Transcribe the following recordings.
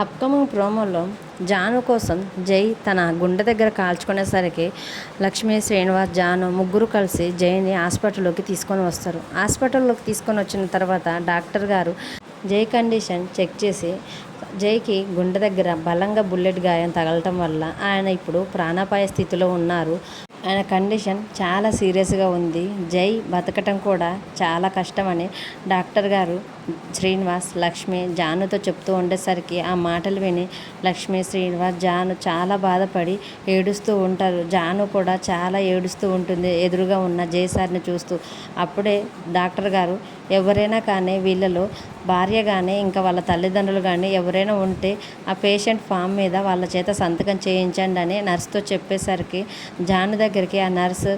Upcoming ప్రోమోలో జాను కోసం జై తన గుండె దగ్గర కాల్చుకునేసరికి లక్ష్మి, శ్రీనివాస్, జాను ముగ్గురు కలిసి జైని హాస్పిటల్లోకి తీసుకొని వస్తారు. హాస్పిటల్లోకి తీసుకొని వచ్చిన తర్వాత డాక్టర్ గారు జై కండిషన్ చెక్ చేసి జైకి గుండె దగ్గర బలంగా బుల్లెట్ గాయం తగలటం వల్ల ఆయన ఇప్పుడు ప్రాణాపాయ స్థితిలో ఉన్నారు. ఆయన కండిషన్ చాలా సీరియస్గా ఉంది. జై బతకటం కూడా చాలా కష్టమని డాక్టర్ గారు శ్రీనివాస్, లక్ష్మి, జానుతో చెప్తూ ఉండేసరికి ఆ మాటలు విని లక్ష్మి, శ్రీనివాస్, జాను చాలా బాధపడి ఏడుస్తూ ఉంటారు. జాను కూడా చాలా ఏడుస్తూ ఉంటుంది ఎదురుగా ఉన్న జై సార్ని చూస్తూ. అప్పుడే డాక్టర్ గారు ఎవరైనా కానీ వీళ్ళలో భార్య కానీ ఇంకా వాళ్ళ తల్లిదండ్రులు కానీ ఎవరైనా ఉంటే ఆ పేషెంట్ ఫామ్ మీద వాళ్ళ చేత సంతకం చేయించండి అని నర్సుతో చెప్పేసరికి జాను దగ్గరికి ఆ నర్సు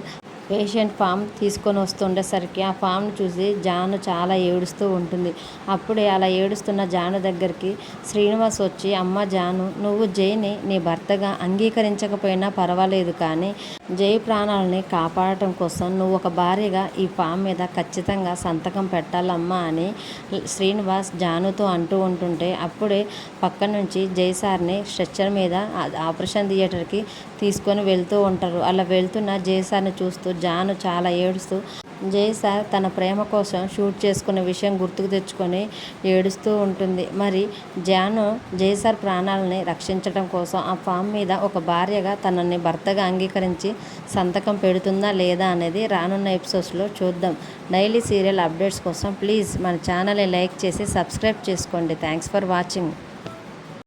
పేషెంట్ ఫామ్ తీసుకొని వస్తుండేసరికి ఆ ఫామ్ను చూసి జాను చాలా ఏడుస్తూ ఉంటుంది. అప్పుడే అలా ఏడుస్తున్న జాను దగ్గరికి శ్రీనివాస్ వచ్చి, అమ్మ జాను, నువ్వు జైని నీ భర్తగా అంగీకరించకపోయినా పర్వాలేదు, కానీ జై ప్రాణాలని కాపాడటం కోసం నువ్వు ఒక భార్యగా ఈ ఫామ్ మీద ఖచ్చితంగా సంతకం పెట్టాలమ్మా అని శ్రీనివాస్ జానుతో అంటూ ఉంటుంటే అప్పుడే పక్క నుంచి జై సార్ని స్ట్రెచ్చర్ మీద ఆపరేషన్ థియేటర్కి తీసుకొని వెళ్తూ ఉంటారు. అలా వెళ్తున్న జై సార్ని చూస్తూ జాను చాలా ఏడుస్తూ జై సార్ తన ప్రేమ కోసం షూట్ చేసుకున్న విషయం గుర్తుకు తెచ్చుకొని ఏడుస్తూ ఉంటుంది. మరి జాను జై సార్ ప్రాణాలని రక్షించడం కోసం ఆ ఫామ్ మీద ఒక భార్యగా తనని భర్తగా అంగీకరించి సంతకం పెడుతుందా లేదా అనేది రానున్న ఎపిసోడ్స్లో చూద్దాం. డైలీ సీరియల్ అప్డేట్స్ కోసం ప్లీజ్ మన ఛానల్ని లైక్ చేసి సబ్స్క్రైబ్ చేసుకోండి. Thanks for watching.